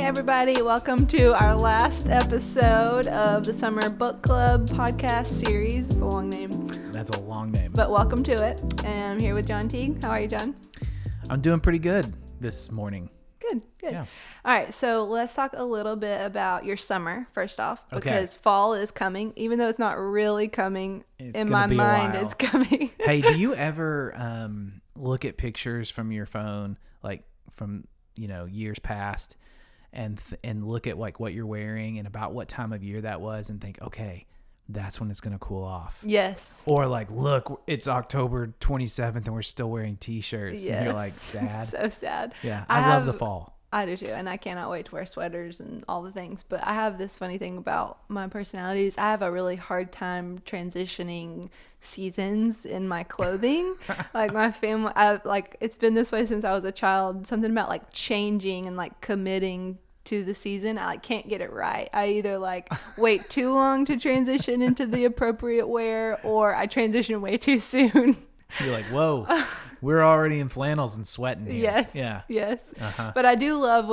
everybody. Welcome to our last episode of the Summer Book Club podcast series. It's a long name. That's a long name. But welcome to it. And I'm here with John Teague. How are you, John? I'm doing pretty good this morning. Good. Yeah. All right, so let's talk a little bit about your summer, first off, because Okay. fall is coming. Even though it's not really coming, It's in gonna my be a mind, while. it's coming. Hey, do you ever look at pictures from your phone, like from, years past, and look at like what you're wearing and about what time of year that was and think, okay, that's when it's going to cool off? Yes. Or like, look, it's October 27th and we're still wearing t-shirts. Yes. And you're like sad. So sad. Yeah. I love the fall. I do too, and I cannot wait to wear sweaters and all the things. But I have this funny thing about my personality is I have a really hard time transitioning seasons in my clothing. Like my family, it's been this way since I was a child. Something about like changing and like committing to the season, I can't get it right. I either wait too long to transition into the appropriate wear, or I transition way too soon. You're like, whoa, we're already in flannels and sweating here. Yes. Yeah. Yes. Uh-huh. But I do love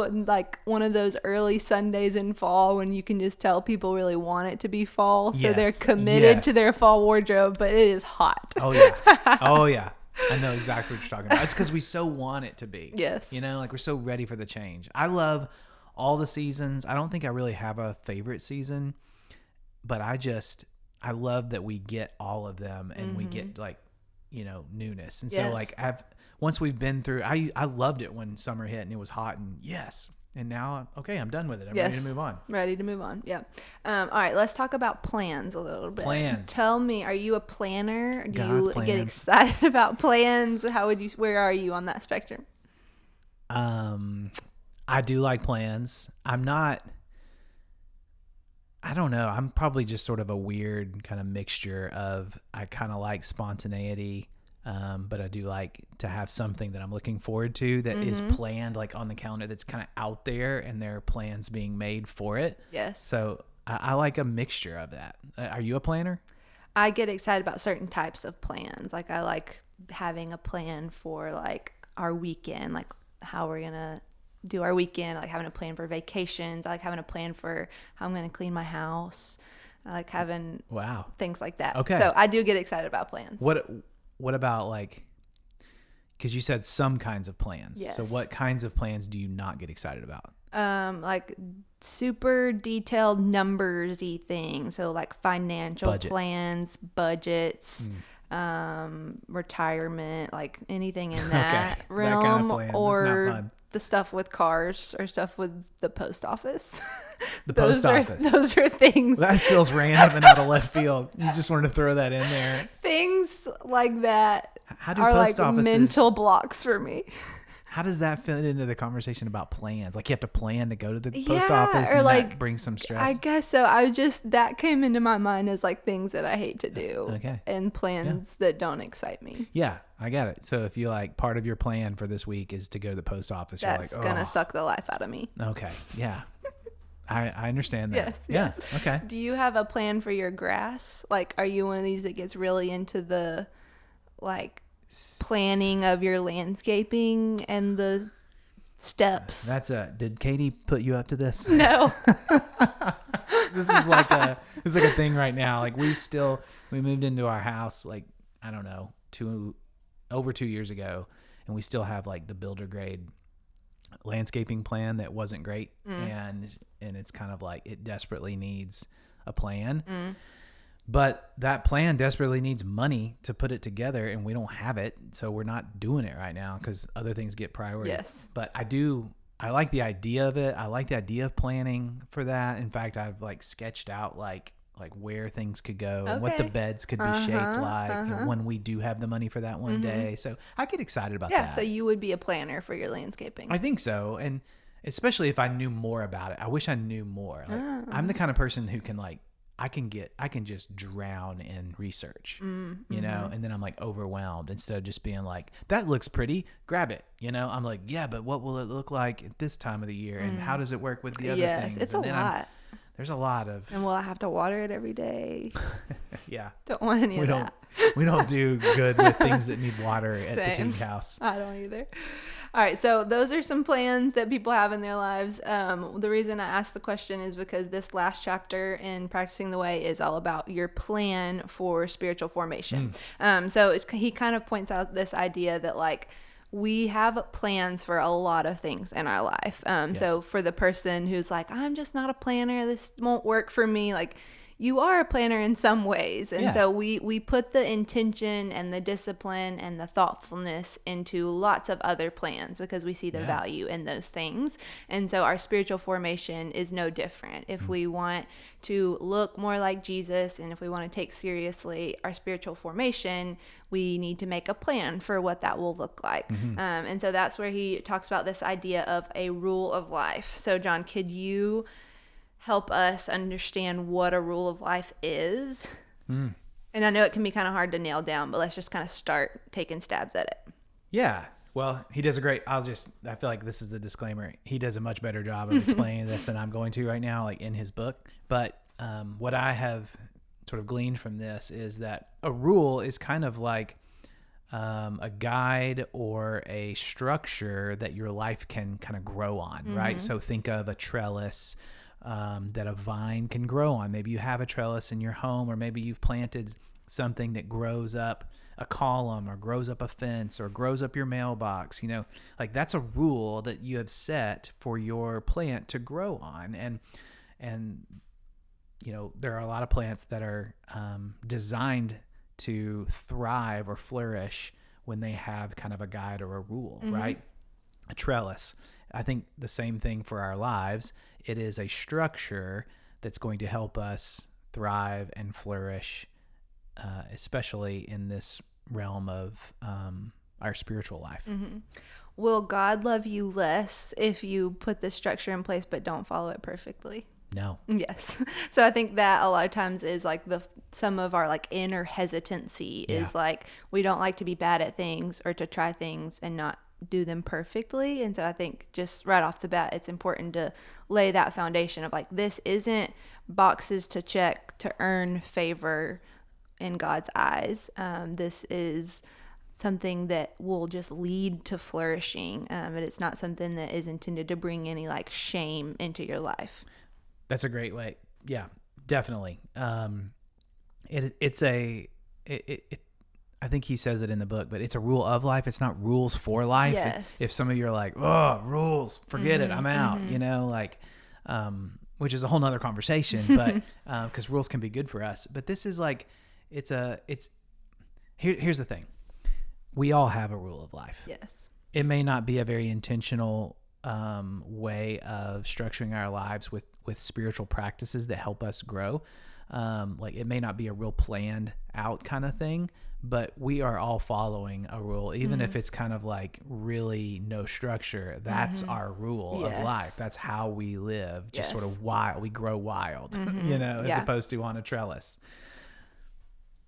one of those early Sundays in fall when you can just tell people really want it to be fall. So they're Yes. committed to Yes. their fall wardrobe, but it is hot. Oh, yeah. Oh, yeah. I know exactly what you're talking about. It's because we so want it to be. Yes. We're so ready for the change. I love all the seasons. I don't think I really have a favorite season, but I love that we get all of them and we get newness. And so once we've been through, I loved it when summer hit and it was hot and yes. And now, okay, I'm done with it. I'm ready to move on. Ready to move on. Yeah. All right. Let's talk about plans a little bit. Plans. Tell me, are you a planner? Do God's you get plans. excited about plans? Where are you on that spectrum? I do like plans. I don't know. I'm probably just sort of a weird kind of mixture of, I kind of like spontaneity, but I do like to have something that I'm looking forward to that is planned like on the calendar, that's kind of out there and there are plans being made for it. Yes. So I like a mixture of that. Are you a planner? I get excited about certain types of plans. Like I like having a plan for like our weekend, like how we're going to do our weekend. I like having a plan for vacations. I like having a plan for how I'm going to clean my house. I like having things like that. Okay. So I do get excited about plans. What about because you said some kinds of plans. Yes. So what kinds of plans do you not get excited about? Like super detailed numbersy things. So like financial plans, budgets, retirement, like anything in that realm, that kind of plan. or That's not fun. The stuff with cars or stuff with the post office. Post office. Those are things. That feels random and out of left field. You just wanted to throw that in there. Things like that How do are post like offices, mental blocks for me. How does that fit into the conversation about plans? Like you have to plan to go to the post Yeah, office, or and like, that brings some stress. I guess so. That came into my mind as like things that I hate to do. Okay. And plans that don't excite me. Yeah, I got it. So if you like part of your plan for this week is to go to the post office, That's you're like, gonna suck the life out of me. Okay. Yeah. I understand that. Yes. Yeah. Yes. Okay. Do you have a plan for your grass? Like, are you one of these that gets really into the planning of your landscaping and the steps? Did Katie put you up to this? No. This is like a thing right now. Like we moved into our house I don't know, over 2 years ago, and we still have like the builder grade landscaping plan that wasn't great, and it's kind of like it desperately needs a plan. But that plan desperately needs money to put it together, and we don't have it, so we're not doing it right now because other things get priority. Yes. But I like the idea of it. I like the idea of planning for that. In fact, I've sketched out like where things could go and what the beds could be shaped like, and when we do have the money for that one day. So I get excited about that. Yeah, so you would be a planner for your landscaping. I think so. And especially if I knew more about it. I wish I knew more. I'm the kind of person who can I can just drown in research, and then I'm overwhelmed instead of just being like, that looks pretty, grab it. I'm like, yeah, but what will it look like at this time of the year? And how does it work with the other things? Yes, it's and a lot. there's a lot of, And will I have to water it every day? yeah, Don't want any of that. we don't do good with things that need water at the Same. teak house. I don't either. All right, so those are some plans that people have in their lives. The reason I asked the question is because this last chapter in Practicing the Way is all about your plan for spiritual formation. So he kind of points out this idea that like we have plans for a lot of things in our life. So for the person who's like, I'm just not a planner, this won't work for me, like you are a planner in some ways. And so we put the intention and the discipline and the thoughtfulness into lots of other plans because we see the value in those things. And so our spiritual formation is no different. If we want to look more like Jesus and if we want to take seriously our spiritual formation, we need to make a plan for what that will look like. And so that's where he talks about this idea of a rule of life. So John, could you help us understand what a rule of life is? And I know it can be kind of hard to nail down, but let's just kind of start taking stabs at it. Yeah. Well, he does a great, I feel like this is the disclaimer. He does a much better job of explaining this than I'm going to right now, like in his book. But what I have sort of gleaned from this is that a rule is kind of like a guide or a structure that your life can kind of grow on, right? So think of a trellis that a vine can grow on. Maybe you have a trellis in your home, or maybe you've planted something that grows up a column or grows up a fence or grows up your mailbox. You know, like that's a rule that you have set for your plant to grow on. And you know, there are a lot of plants that are designed to thrive or flourish when they have kind of a guide or a rule, right? A trellis. I think the same thing for our lives. It is a structure that's going to help us thrive and flourish, especially in this realm of our spiritual life. Will God love you less if you put this structure in place but don't follow it perfectly? No. Yes. So I think that a lot of times is like some of our like inner hesitancy is like we don't like to be bad at things or to try things and not do them perfectly. And so I think just right off the bat, it's important to lay that foundation of like, this isn't boxes to check to earn favor in God's eyes. This is something that will just lead to flourishing. And it's not something that is intended to bring any like shame into your life. That's a great way. Yeah, definitely. I think he says it in the book, but it's a rule of life. It's not rules for life. Yes. If some of you are like, oh, rules, forget it, I'm out, you know, like, which is a whole nother conversation, but, cause rules can be good for us, but this is like, here's the thing. We all have a rule of life. Yes. It may not be a very intentional, way of structuring our lives with spiritual practices that help us grow. Like it may not be a real planned out kind of thing, but we are all following a rule, even if it's kind of like really no structure. That's our rule of life. That's how we live, just sort of wild. We grow wild, you know, as opposed to on a trellis.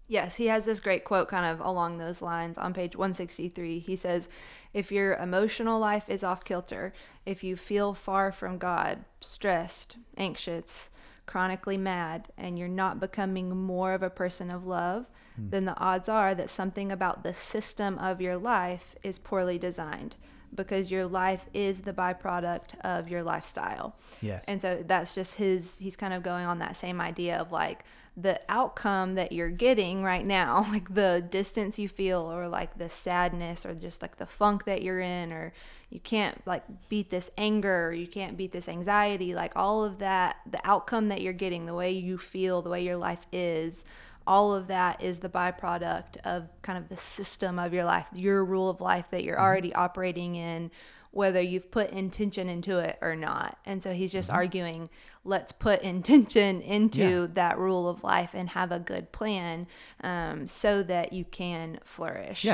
Yes, he has this great quote kind of along those lines on page 163. He says, if your emotional life is off kilter, if you feel far from God, stressed, anxious, chronically mad, and you're not becoming more of a person of love, then the odds are that something about the system of your life is poorly designed, because your life is the byproduct of your lifestyle. Yes. And so that's just he's kind of going on that same idea of like the outcome that you're getting right now, like the distance you feel or like the sadness or just like the funk that you're in, or you can't like beat this anger, or you can't beat this anxiety, like all of that, the outcome that you're getting, the way you feel, the way your life is, all of that is the byproduct of kind of the system of your life, your rule of life that you're already operating in, whether you've put intention into it or not. And so he's just arguing, let's put intention into that rule of life and have a good plan, so that you can flourish.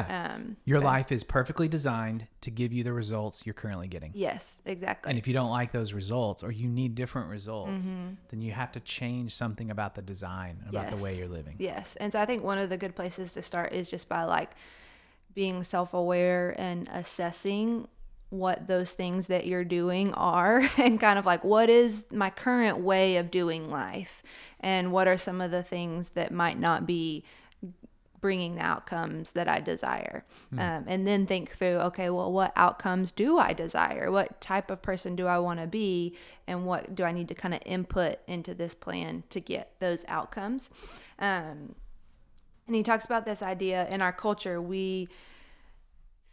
Your life is perfectly designed to give you the results you're currently getting. Yes, exactly. And if you don't like those results, or you need different results, then you have to change something about the design, about the way you're living. Yes. And so I think one of the good places to start is just by like being self-aware and assessing what those things that you're doing are and kind of like, what is my current way of doing life? And what are some of the things that might not be bringing the outcomes that I desire? And then think through, okay, well, what outcomes do I desire? What type of person do I want to be? And what do I need to kind of input into this plan to get those outcomes? And he talks about this idea in our culture. We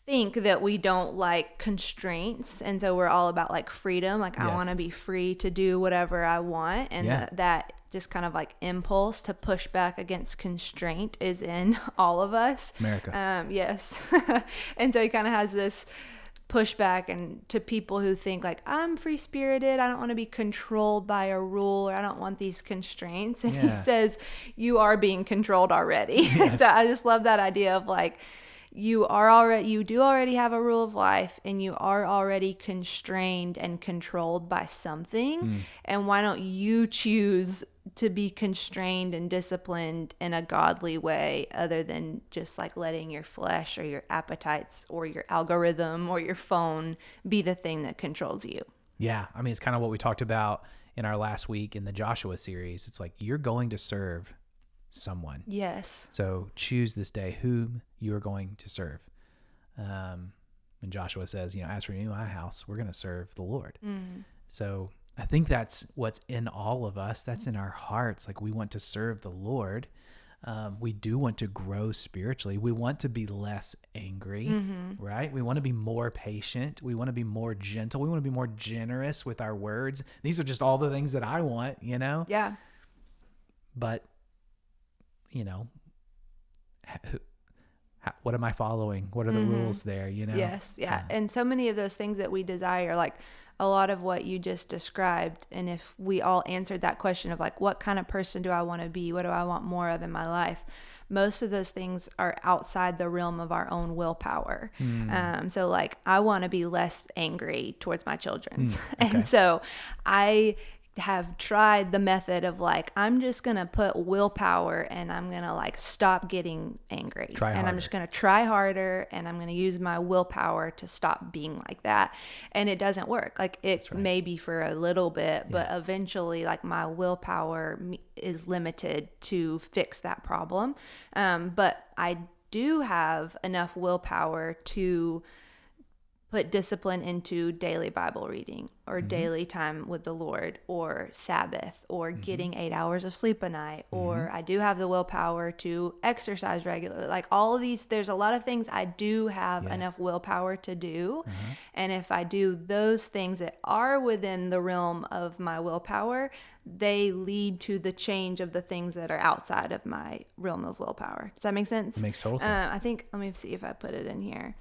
think that we don't like constraints, and so we're all about like freedom, like I want to be free to do whatever I want, and that just kind of like impulse to push back against constraint is in all of us, America. Yes. And so he kind of has this pushback and to people who think like, I'm free spirited, I don't want to be controlled by a rule, or I don't want these constraints. And he says you are being controlled already. So I just love that idea of like, you do already have a rule of life, and you are already constrained and controlled by something. And why don't you choose to be constrained and disciplined in a godly way, other than just like letting your flesh or your appetites or your algorithm or your phone be the thing that controls you? Yeah. I mean, it's kind of what we talked about in our last week in the Joshua series. It's like, you're going to serve someone. Yes. So choose this day whom you are going to serve. And Joshua says, as for me and my house, we're going to serve the Lord. So I think that's what's in all of us. That's in our hearts. Like, we want to serve the Lord. We do want to grow spiritually. We want to be less angry, right? We want to be more patient. We want to be more gentle. We want to be more generous with our words. These are just all the things that I want, Yeah. But what am I following? What are the rules there? Yes. Yeah. And so many of those things that we desire, like a lot of what you just described. And if we all answered that question of like, what kind of person do I want to be? What do I want more of in my life? Most of those things are outside the realm of our own willpower. So like, I want to be less angry towards my children. Okay. And so I have tried the method of like, I'm just going to put willpower and I'm going to like stop getting angry. I'm just going to try harder, and I'm going to use my willpower to stop being like that. And it doesn't work. Like, it may be for a little bit, but eventually like my willpower is limited to fix that problem. But I do have enough willpower to put discipline into daily Bible reading, or daily time with the Lord, or Sabbath, or getting 8 hours of sleep a night, or I do have the willpower to exercise regularly. Like, all of these, there's a lot of things I do have enough willpower to do. And if I do those things that are within the realm of my willpower, they lead to the change of the things that are outside of my realm of willpower. Does that make sense? It makes total sense. I think, let me see if I put it in here.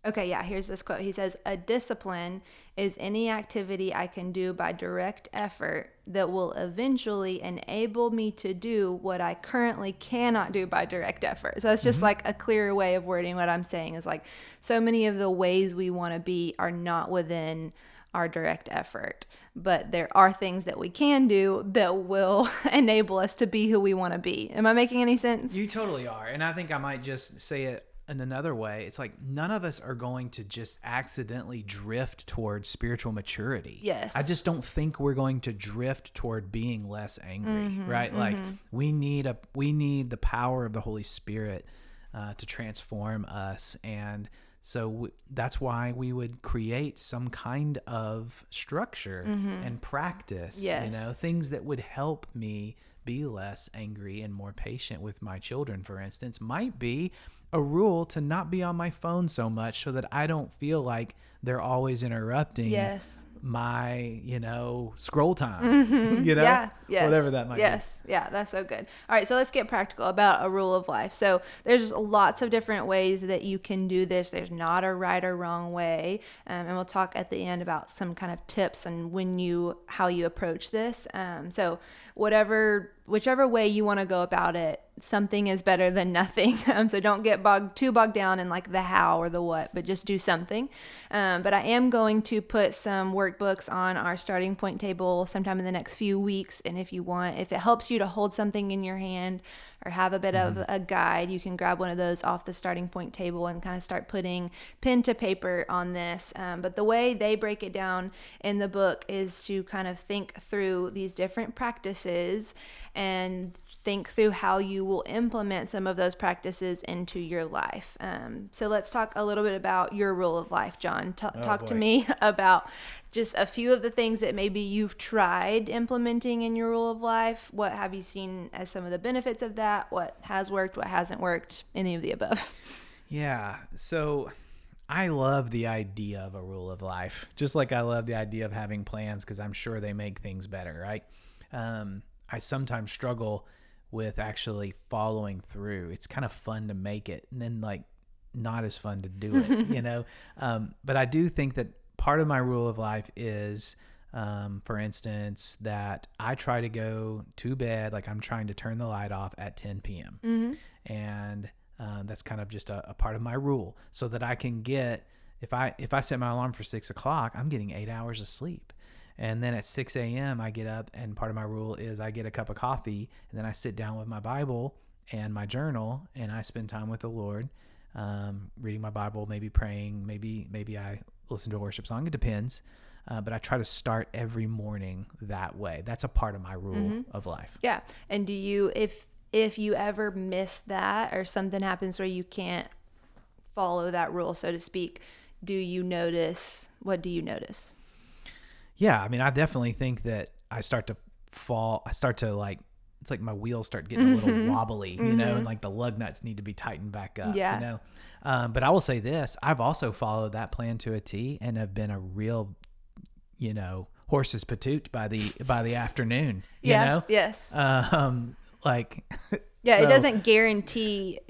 Okay, yeah, here's this quote. He says, a discipline is any activity I can do by direct effort that will eventually enable me to do what I currently cannot do by direct effort. So that's just like a clearer way of wording what I'm saying, is like, so many of the ways we want to be are not within our direct effort, but there are things that we can do that will enable us to be who we want to be. Am I making any sense? You totally are. And I think I might just say it in another way. It's like, none of us are going to just accidentally drift towards spiritual maturity. Yes. I just don't think we're going to drift toward being less angry, right? Like, we need the power of the Holy Spirit to transform us. And so that's why we would create some kind of structure and practice, things that would help me be less angry and more patient with my children, for instance, might be a rule to not be on my phone so much, so that I don't feel like they're always interrupting my, scroll time, whatever that might be. Yeah, that's so good. All right, so let's get practical about a rule of life. So there's lots of different ways that you can do this. There's not a right or wrong way, and we'll talk at the end about some kind of tips on how you approach this. So whatever whichever way you want to go about it, something is better than nothing. So don't get too bogged down in like the how or the what, but just do something. But I am going to put some workbooks on our starting point table sometime in the next few weeks. And if it helps you to hold something in your hand or have a bit of a guide, you can grab one of those off the starting point table and kind of start putting pen to paper on this. But the way they break it down in the book is to kind of think through these different practices and think through how you will implement some of those practices into your life. So let's talk a little bit about your rule of life, John. Talk to me about just a few of the things that maybe you've tried implementing in your rule of life. What have you seen as some of the benefits of that? What has worked? What hasn't worked? Any of the above? Yeah. So I love the idea of a rule of life, just like I love the idea of having plans, because I'm sure they make things better, right? I sometimes struggle with actually following through. It's kind of fun to make it and then like not as fun to do it, But I do think that part of my rule of life is, for instance, that I try to go to bed, like I'm trying to turn the light off at 10 p.m. And that's kind of just a part of my rule, so that I can get, if I set my alarm for 6 o'clock, I'm getting 8 hours of sleep. And then at 6 a.m. I get up, and part of my rule is I get a cup of coffee, and then I sit down with my Bible and my journal, and I spend time with the Lord, reading my Bible, maybe praying, maybe I listen to a worship song. It depends. But I try to start every morning that way. That's a part of my rule of life. Yeah. And do you, if you ever miss that or something happens where you can't follow that rule, so to speak, what do you notice? Yeah, I mean, I definitely think that I start to fall. I start to like, it's like my wheels start getting a little wobbly, and like the lug nuts need to be tightened back up, But I will say this, I've also followed that plan to a T and have been a real, horses patoot by the afternoon, Yes. Like, yeah, so, it doesn't guarantee.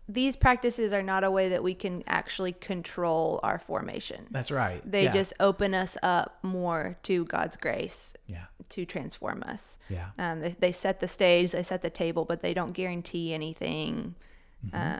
These practices are not a way that we can actually control our formation. That's right. They just open us up more to God's grace to transform us. Yeah. They set the stage, they set the table, but they don't guarantee anything.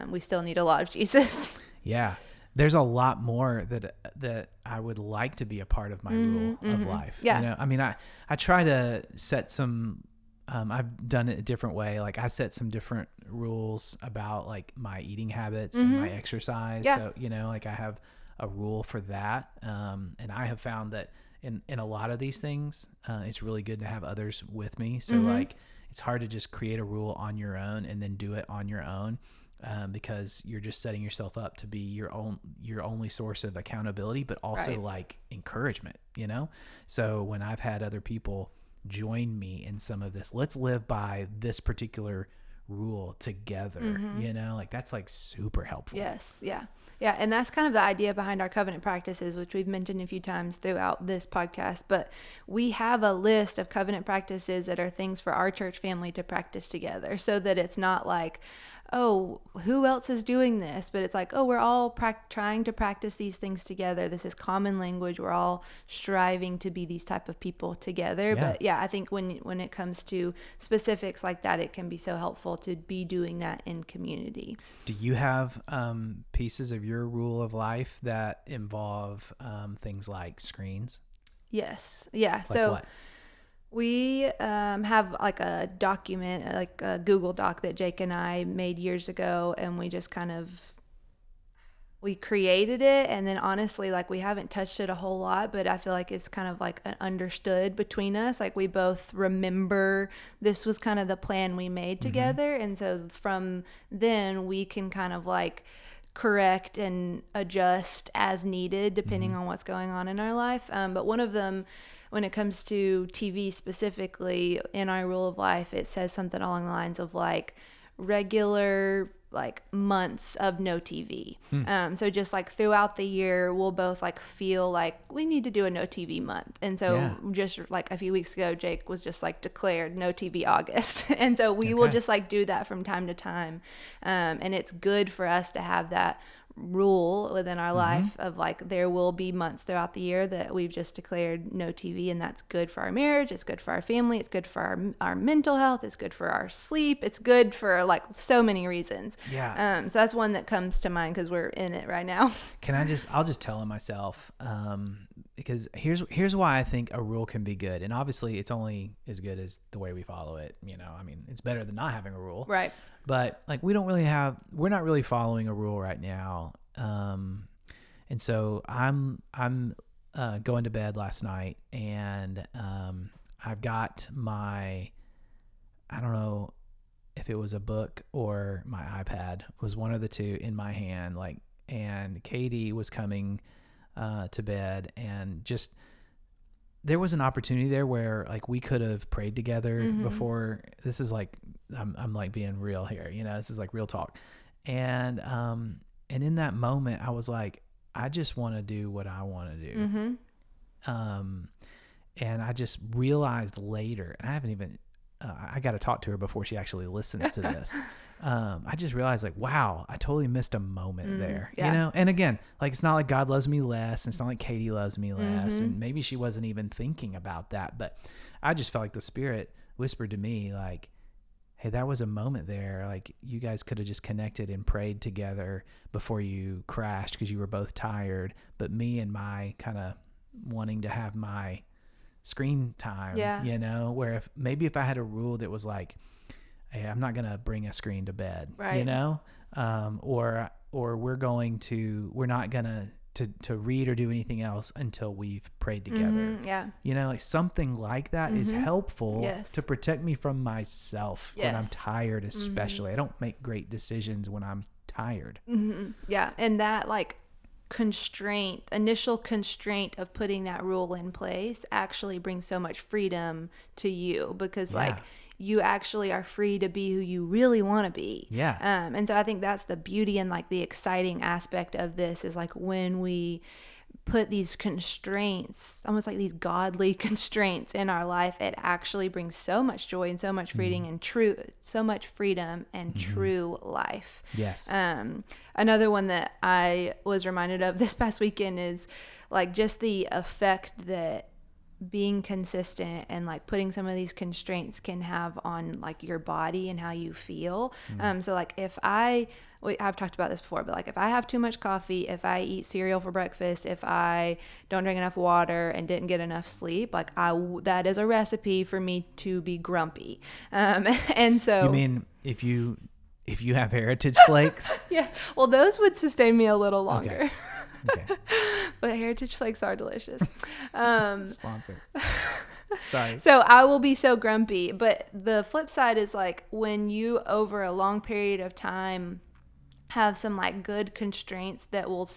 We still need a lot of Jesus. Yeah. There's a lot more that I would like to be a part of my rule of life. Yeah. I mean, I try to set some, I've done it a different way. Like I set some different rules about like my eating habits and my exercise. Yeah. So, like I have a rule for that. And I have found that in a lot of these things, it's really good to have others with me. So like, it's hard to just create a rule on your own and then do it on your own. Because you're just setting yourself up to be your only source of accountability, but also like encouragement, So when I've had other people join me in some of this, let's live by this particular rule together, like that's like super helpful. Yes. Yeah. Yeah. And that's kind of the idea behind our covenant practices, which we've mentioned a few times throughout this podcast, but we have a list of covenant practices that are things for our church family to practice together, so that it's not like, oh, who else is doing this? But it's like, oh, we're all trying to practice these things together. This is common language. We're all striving to be these type of people together. Yeah. But yeah, I think when it comes to specifics like that, it can be so helpful to be doing that in community. Do you have pieces of your rule of life that involve things like screens? Yes. Yeah. Like so what? We have like a document, like a Google Doc that Jake and I made years ago, and we just we created it, and then honestly, like we haven't touched it a whole lot, but I feel like it's kind of like understood between us. Like we both remember this was kind of the plan we made together, and so from then we can kind of like correct and adjust as needed depending on what's going on in our life. But one of them, when it comes to TV specifically, in our rule of life, it says something along the lines of like regular like months of no TV. So just like throughout the year, we'll both like feel like we need to do a no TV month. And so just like a few weeks ago, Jake was just like declared no TV August. And so we will just like do that from time to time. And it's good for us to have that rule within our life of like there will be months throughout the year that we've just declared no TV, and that's good for our marriage, it's good for our family, it's good for our mental health, it's good for our sleep, it's good for like so many reasons. So that's one that comes to mind because we're in it right now. I'll just tell him myself, because here's why I think a rule can be good, and obviously it's only as good as the way we follow it. I mean, it's better than not having a rule, Right. But like we're not really following a rule right now. And so I'm going to bed last night, and I've got I don't know if it was a book or my iPad, was one of the two in my hand, like, and Katie was coming to bed, and just there was an opportunity there where like we could have prayed together before. This is like I'm like being real here, this is like real talk. And in that moment I was like, I just want to do what I want to do. And I just realized later, and I haven't even I got to talk to her before she actually listens to this. I just realized like, wow, I totally missed a moment there, And again, like, it's not like God loves me less. And it's not like Katie loves me less. And maybe she wasn't even thinking about that, but I just felt like the Spirit whispered to me like, hey, that was a moment there. Like, you guys could have just connected and prayed together before you crashed because you were both tired. But me and my kind of wanting to have my screen time, where if I had a rule that was like, hey, I'm not going to bring a screen to bed, right. Or we're not going to read or do anything else until we've prayed together. Like something like that is helpful to protect me from myself when I'm tired, especially. I don't make great decisions when I'm tired. Yeah. And that like initial constraint of putting that rule in place actually brings so much freedom to you, because like you actually are free to be who you really want to be. And so I think that's the beauty and like the exciting aspect of this is like when we put these constraints, almost like these godly constraints in our life, it actually brings so much joy and so much freedom and true life. Another one that I was reminded of this past weekend is like just the effect that being consistent and like putting some of these constraints can have on like your body and how you feel. So like if I've talked about this before, but like if I have too much coffee, if I eat cereal for breakfast, if I don't drink enough water and didn't get enough sleep, like that is a recipe for me to be grumpy. And so you mean if you have Heritage Flakes? Yeah, well, those would sustain me a little longer. Okay. But Heritage Flakes are delicious. Sponsor. Sorry. So I will be so grumpy. But the flip side is like when you over a long period of time have some like good constraints that will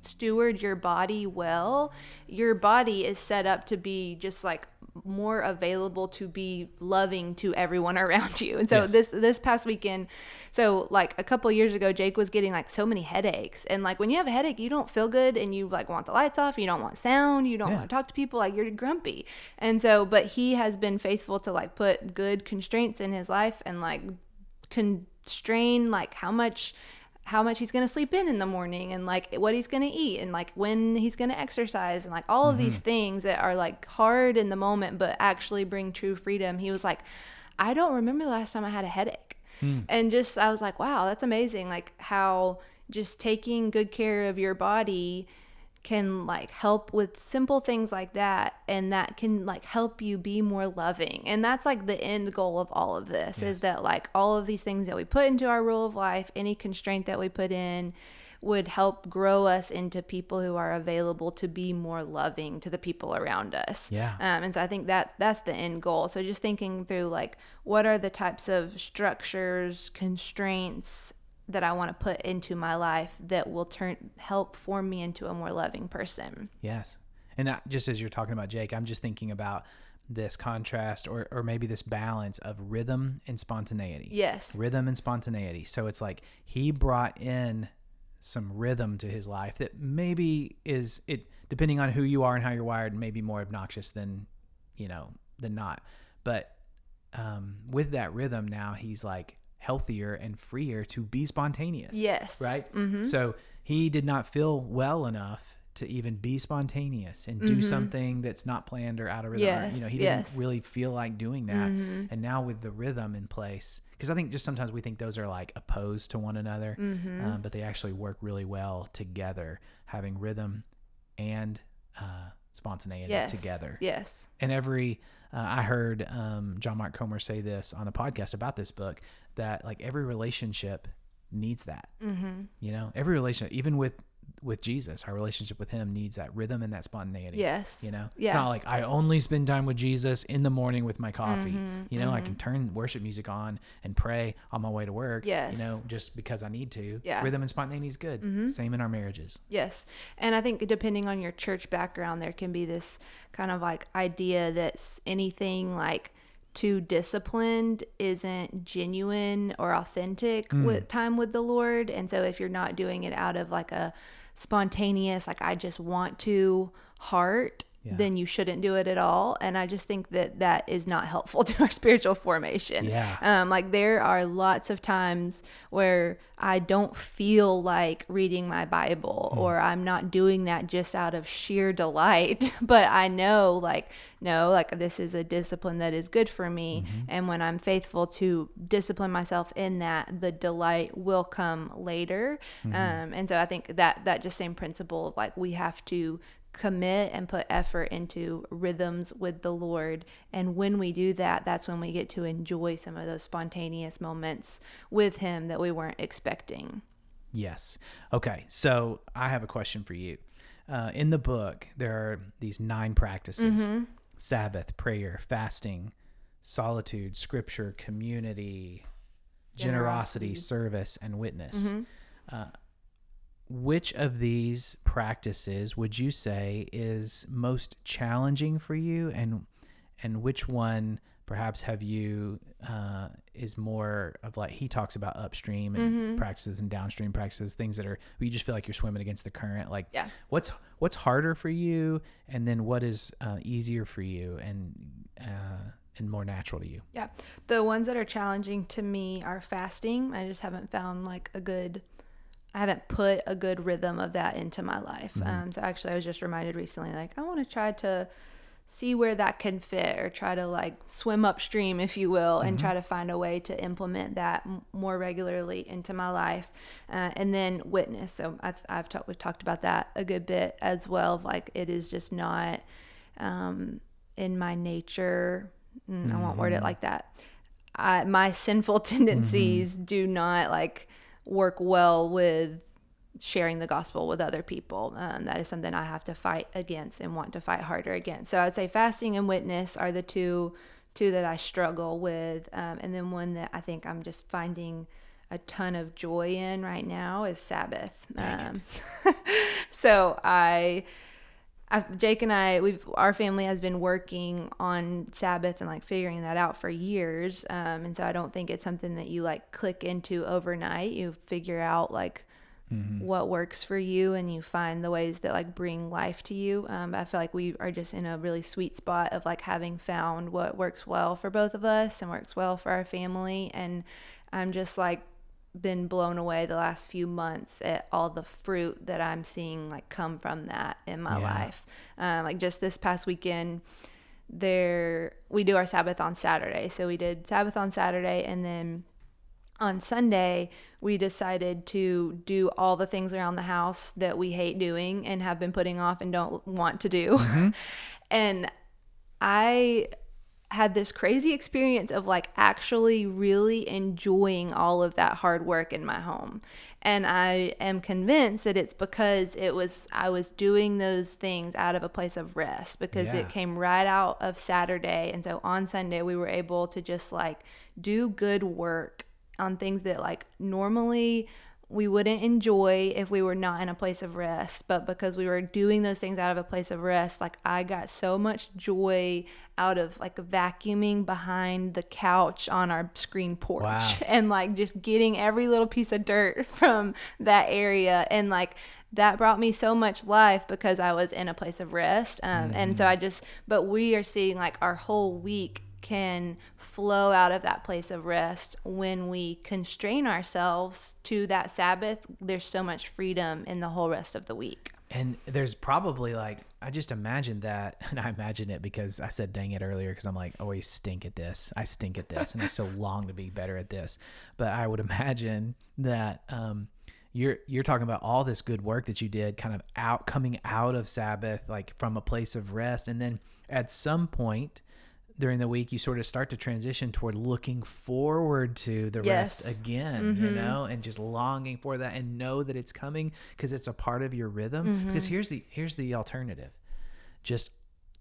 steward your body well, your body is set up to be just like more available to be loving to everyone around you. And so this past weekend, so like a couple years ago, Jake was getting like so many headaches, and like when you have a headache, you don't feel good, and you like want the lights off, you don't want sound, you don't want to talk to people, like you're grumpy. And so, but he has been faithful to like put good constraints in his life and like constrain like how much he's going to sleep in the morning, and like what he's going to eat, and like when he's going to exercise, and like all of these things that are like hard in the moment but actually bring true freedom. He was like, I don't remember the last time I had a headache. And just I was like, wow, that's amazing, like how just taking good care of your body can like help with simple things like that, and that can like help you be more loving. And that's like the end goal of all of this, is that like all of these things that we put into our rule of life, any constraint that we put in, would help grow us into people who are available to be more loving to the people around us. And so I think that's the end goal. So just thinking through like what are the types of structures, constraints that I want to put into my life that will help form me into a more loving person. Yes. And that, just as you're talking about Jake, I'm just thinking about this contrast or maybe this balance of rhythm and spontaneity. Rhythm and spontaneity. So it's like he brought in some rhythm to his life that maybe is, it depending on who you are and how you're wired, maybe more obnoxious than not. But with that rhythm now, he's like, healthier and freer to be spontaneous. Yes. Right? Mm-hmm. So he did not feel well enough to even be spontaneous and do something that's not planned or out of rhythm. Yes, He didn't really feel like doing that. And now with the rhythm in place, because I think just sometimes we think those are like opposed to one another, but they actually work really well together, having rhythm and spontaneity together. Yes. And I heard John Mark Comer say this on a podcast about this book, that like every relationship needs that. Every relationship, even with Jesus, our relationship with him needs that rhythm and that spontaneity. Yes. It's not like I only spend time with Jesus in the morning with my coffee. I can turn worship music on and pray on my way to work. Yes. Just because I need to. Yeah. Rhythm and spontaneity is good. Same in our marriages. Yes. And I think depending on your church background, there can be this kind of like idea that anything like too disciplined isn't genuine or authentic with time with the Lord. And so if you're not doing it out of like a spontaneous, like I just want to heart, then you shouldn't do it at all. And I just think that is not helpful to our spiritual formation. Like there are lots of times where I don't feel like reading my Bible, or I'm not doing that just out of sheer delight, but I know no, this is a discipline that is good for me. And when I'm faithful to discipline myself in that, the delight will come later. And so I think that just same principle of like, we have to commit and put effort into rhythms with the Lord. And when we do that, that's when we get to enjoy some of those spontaneous moments with him that we weren't expecting. Yes. Okay. So I have a question for you. In the book, there are these 9 practices: Sabbath, prayer, fasting, solitude, scripture, community, generosity, service, and witness. Which of these practices would you say is most challenging for you, and which one perhaps have you is more of like, he talks about upstream and practices and downstream practices, things that are where you just feel like you're swimming against the current. Like what's harder for you, and then what is easier for you and more natural to you? Yeah. The ones that are challenging to me are fasting. I just haven't found I haven't put a good rhythm of that into my life. So actually I was just reminded recently, like I want to try to see where that can fit, or try to like swim upstream, if you will, and try to find a way to implement that more regularly into my life. And then witness. So we've talked about that a good bit as well. Like it is just not in my nature. I won't word it like that. My sinful tendencies do not like work well with sharing the gospel with other people. That is something I have to fight against and want to fight harder against. So I'd say fasting and witness are the two that I struggle with. And then one that I think I'm just finding a ton of joy in right now is Sabbath. So Jake and our family has been working on Sabbath and like figuring that out for years. And so I don't think it's something that you like click into overnight. You figure out like what works for you, and you find the ways that like bring life to you. I feel like we are just in a really sweet spot of like having found what works well for both of us and works well for our family. And I'm just like been blown away the last few months at all the fruit that I'm seeing like come from that in my life. Like just this past weekend, we do our Sabbath on Saturday. So we did Sabbath on Saturday, and then on Sunday, we decided to do all the things around the house that we hate doing and have been putting off and don't want to do. And I had this crazy experience of like actually really enjoying all of that hard work in my home. And I am convinced that it's because I was doing those things out of a place of rest, because it came right out of Saturday. And so on Sunday, we were able to just like do good work on things that like normally we wouldn't enjoy if we were not in a place of rest. But because we were doing those things out of a place of rest, like I got so much joy out of like vacuuming behind the couch on our screen porch and like just getting every little piece of dirt from that area. And like that brought me so much life because I was in a place of rest. And so but we are seeing like our whole week can flow out of that place of rest when we constrain ourselves to that Sabbath. There's so much freedom in the whole rest of the week. And there's probably like, I just imagine that, and I imagine it because I said dang it earlier, because I'm like, always stink at this. I stink at this, and I so long to be better at this. But I would imagine that you're talking about all this good work that you did kind of coming out of Sabbath, like from a place of rest. And then at some point during the week, you sort of start to transition toward looking forward to the rest again, you know, and just longing for that and know that it's coming because it's a part of your rhythm. Because here's the alternative. Just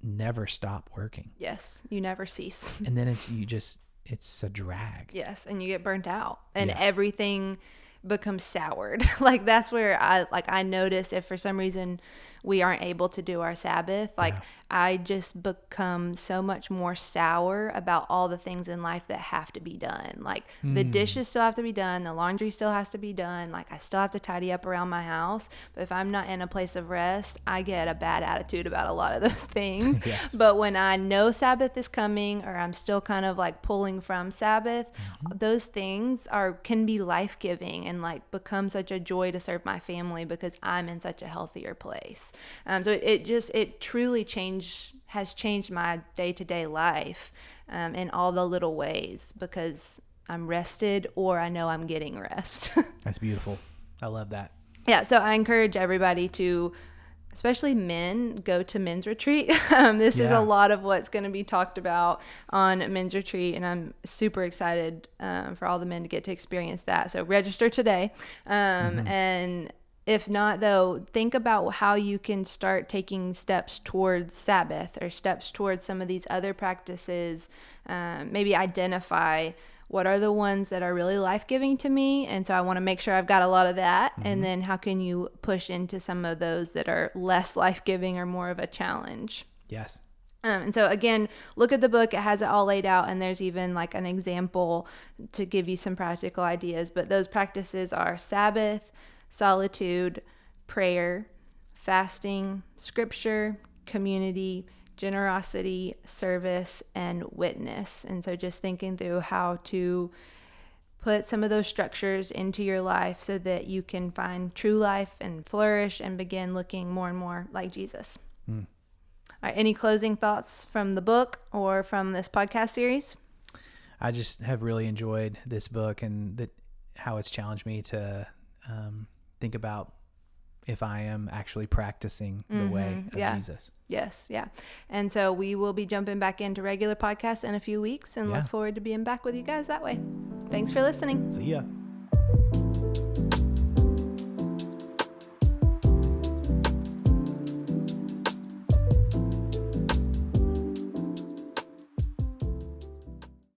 never stop working. Yes. You never cease. And then it's a drag. Yes. And you get burnt out and everything becomes soured. Like that's where I notice if for some reason we aren't able to do our Sabbath, like I just become so much more sour about all the things in life that have to be done. Like the dishes still have to be done, the laundry still has to be done, like I still have to tidy up around my house. But if I'm not in a place of rest, I get a bad attitude about a lot of those things. But when I know Sabbath is coming, or I'm still kind of like pulling from Sabbath, those things can be life-giving and like become such a joy to serve my family because I'm in such a healthier place. So it truly has changed my day-to-day life in all the little ways because I'm rested, or I know I'm getting rest. That's beautiful. I love that. Yeah. So I encourage everybody to, especially men, go to men's retreat. This is a lot of what's going to be talked about on men's retreat, and I'm super excited for all the men to get to experience that. So register today. And if not, though, think about how you can start taking steps towards Sabbath or steps towards some of these other practices. Maybe identify what are the ones that are really life-giving to me, and so I want to make sure I've got a lot of that. And then how can you push into some of those that are less life-giving or more of a challenge? Yes. And so again, look at the book. It has it all laid out, and there's even like an example to give you some practical ideas. But those practices are Sabbath, solitude, prayer, fasting, scripture, community, generosity, service, and witness. And so just thinking through how to put some of those structures into your life so that you can find true life and flourish and begin looking more and more like Jesus. All right, any closing thoughts from the book or from this podcast series? I just have really enjoyed this book and how it's challenged me to think about if I am actually practicing the way of Jesus. Yes. Yeah. And so we will be jumping back into regular podcasts in a few weeks and look forward to being back with you guys that way. Thanks for listening. See ya.